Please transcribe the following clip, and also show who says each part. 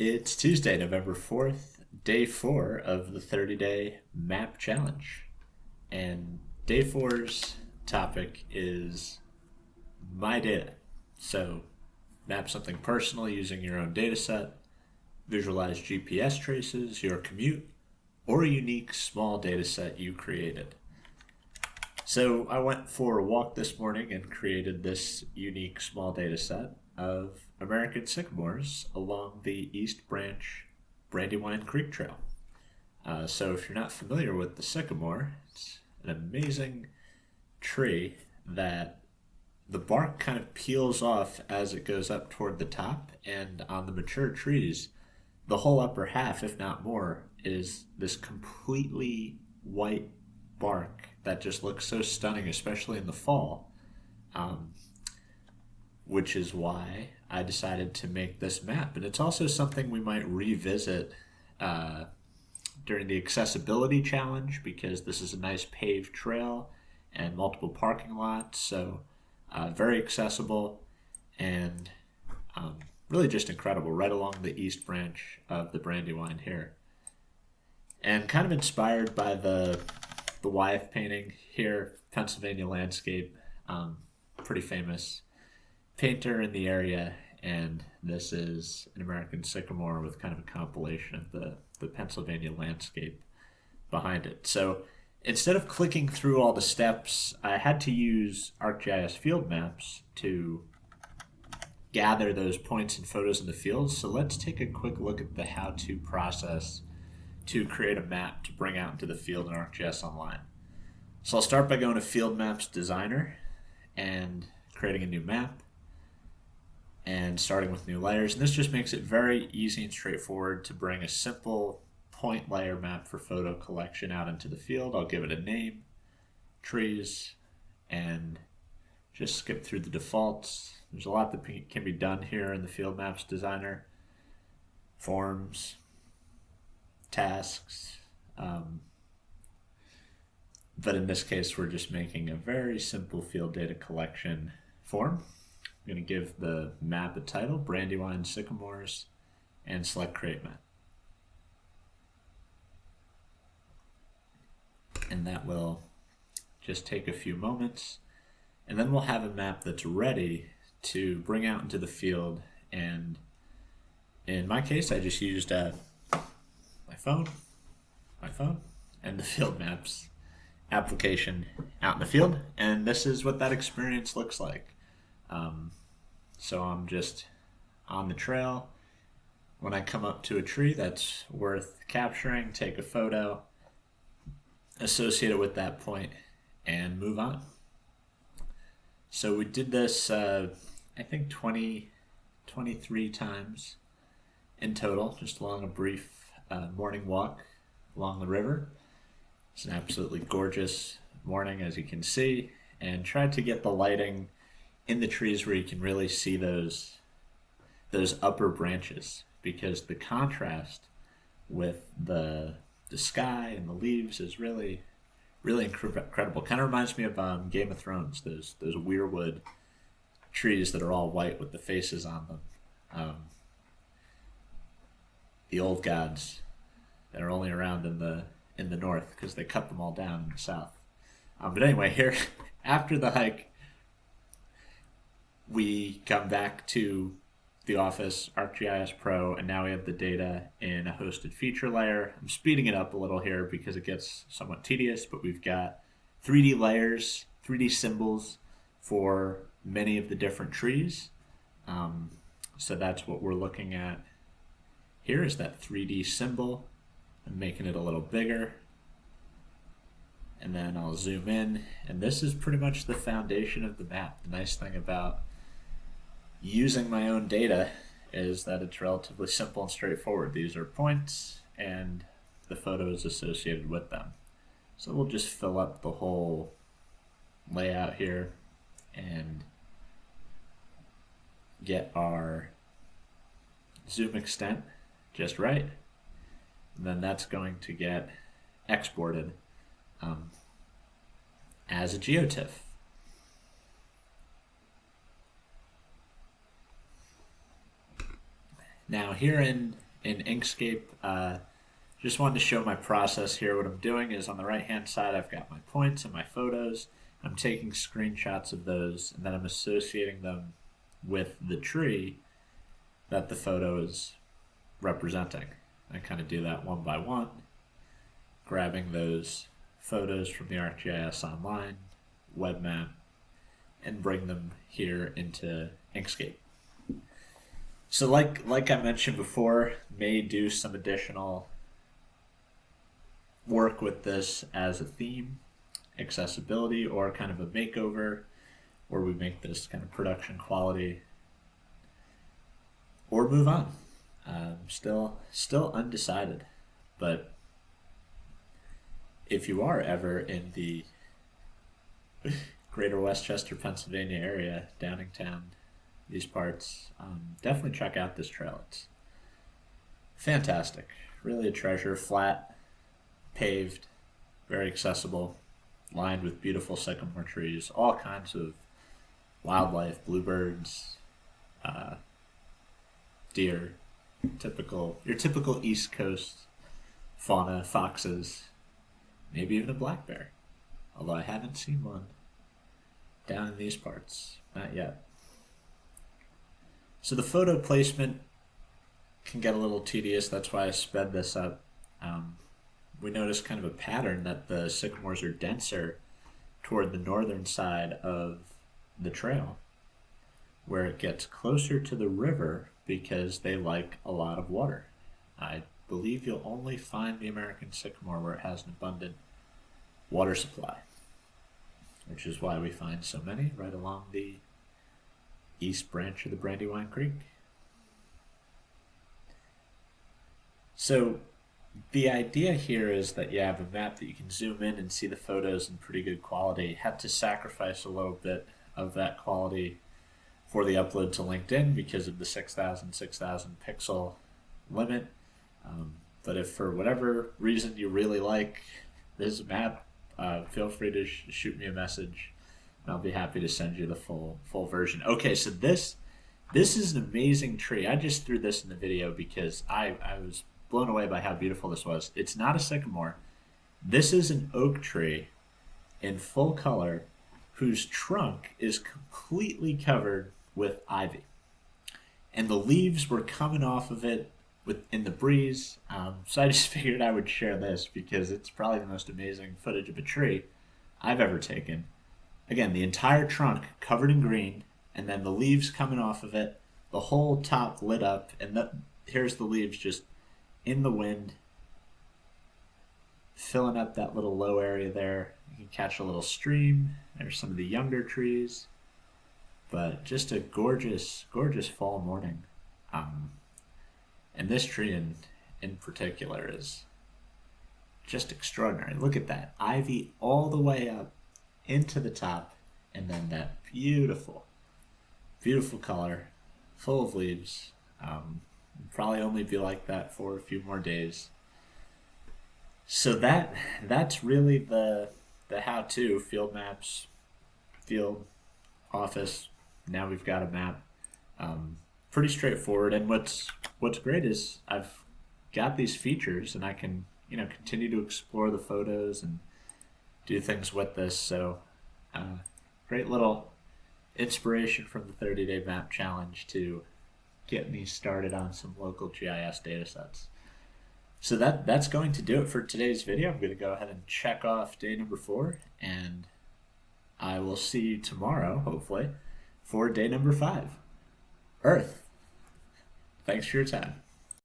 Speaker 1: It's Tuesday, November 4th, day 4 of the 30-day map challenge. And day 4's topic is my data. So map something personal using your own data set, visualize GPS traces, your commute, or a unique small data set you created. So I went for a walk this morning and created this unique small data set of American sycamores along the East Branch Brandywine Creek Trail. So if you're not familiar with the sycamore, it's an amazing tree that the bark kind of peels off as it goes up toward the top, and on the mature trees, the whole upper half, if not more, is this completely white bark that just looks so stunning, especially in the fall, which is why I decided to make this map. And it's also something we might revisit during the accessibility challenge, because this is a nice paved trail and multiple parking lots, so very accessible and really just incredible, right along the East Branch of the Brandywine here. And kind of inspired by the Wyeth painting here, Pennsylvania landscape, pretty famous painter in the area, and this is an American sycamore with kind of a compilation of the Pennsylvania landscape behind it. So instead of clicking through all the steps, I had to use ArcGIS field maps to gather those points and photos in the field. So let's take a quick look at the how-to process to create a map to bring out into the field in ArcGIS Online. So I'll start by going to Field Maps Designer and creating a new map and starting with new layers. And this just makes it very easy and straightforward to bring a simple point layer map for photo collection out into the field. I'll give it a name, trees, and just skip through the defaults. There's a lot that can be done here in the Field Maps Designer. Forms, tasks, but in this case we're just making a very simple field data collection form. I'm going to give the map a title, Brandywine Sycamores, and select Create Map. And that will just take a few moments, and then we'll have a map that's ready to bring out into the field. And in my case, I just used my phone, and the Field Maps application out in the field, and this is what that experience looks like. So I'm just on the trail. When I come up to a tree that's worth capturing, take a photo, associate it with that point, and move on. So we did this, I think 23 times in total, just along a brief morning walk along the river. It's an absolutely gorgeous morning, as you can see, and tried to get the lighting in the trees where you can really see those upper branches, because the contrast with the sky and the leaves is really incredible. Kind of reminds me of Game of Thrones, those weirwood trees that are all white with the faces on them. The old gods that are only around in the north, because they cut them all down in the south. But anyway, here after the hike, we come back to the office, ArcGIS Pro, and now we have the data in a hosted feature layer. I'm speeding it up a little here because it gets somewhat tedious, but we've got 3D layers, 3D symbols for many of the different trees. So that's what we're looking at here, is that 3D symbol. I'm making it a little bigger. And then I'll zoom in, and this is pretty much the foundation of the map. The nice thing about using my own data is that it's relatively simple and straightforward. These are points and the photos associated with them. So we'll just fill up the whole layout here and get our zoom extent just right. And then that's going to get exported as a GeoTIFF. Now here in in Inkscape. Just wanted to show my process here. What I'm doing is on the right hand side I've got my points and my photos. I'm taking screenshots of those and then I'm associating them with the tree that the photo is representing. I kind of do that one by one, grabbing those photos from the ArcGIS Online web map and bring them here into Inkscape. So like I mentioned before, may do some additional work with this as a theme, accessibility, or kind of a makeover where we make this kind of production quality, or move on. Still undecided, but if you are ever in the greater Westchester, Pennsylvania area, Downingtown, these parts, definitely check out this trail. It's fantastic, really a treasure. Flat, paved, very accessible, lined with beautiful sycamore trees, all kinds of wildlife, bluebirds, deer, your typical East Coast fauna, foxes, maybe even a black bear, although I haven't seen one down in these parts, not yet. So the photo placement can get a little tedious, that's why I sped this up. We notice kind of a pattern that the sycamores are denser toward the northern side of the trail, where it gets closer to the river because they like a lot of water. I believe you'll only find the American sycamore where it has an abundant water supply, which is why we find so many right along the east branch of the Brandywine Creek. So the idea here is that you have a map that you can zoom in and see the photos in pretty good quality. Had to sacrifice a little bit of that quality for the upload to LinkedIn because of the 6,000 pixel limit. But if for whatever reason you really like this map, feel free to shoot me a message and I'll be happy to send you the full version. Okay, so this is an amazing tree. I just threw this in the video because I was blown away by how beautiful this was. It's not a sycamore. This is an oak tree in full color whose trunk is completely covered with ivy. And the leaves were coming off of it in the breeze. So I just figured I would share this because it's probably the most amazing footage of a tree I've ever taken. Again, the entire trunk covered in green, and then the leaves coming off of it, the whole top lit up, and here's the leaves just in the wind, filling up that little low area there. You can catch a little stream. There's some of the younger trees, but just a gorgeous, gorgeous fall morning. And this tree in particular is just extraordinary. Look at that. Ivy all the way up into the top, and then that beautiful, beautiful color, full of leaves. Probably only be like that for a few more days. So that's really the how-to. Field maps, field, office. Now we've got a map. Pretty straightforward. And what's great is I've got these features, and I can continue to explore the photos and do things with this. So great little inspiration from the 30-day map challenge to get me started on some local GIS data sets. So that's going to do it for today's video. I'm going to go ahead and check off day number 4, and I will see you tomorrow, hopefully, for day number 5, Earth. Thanks for your time.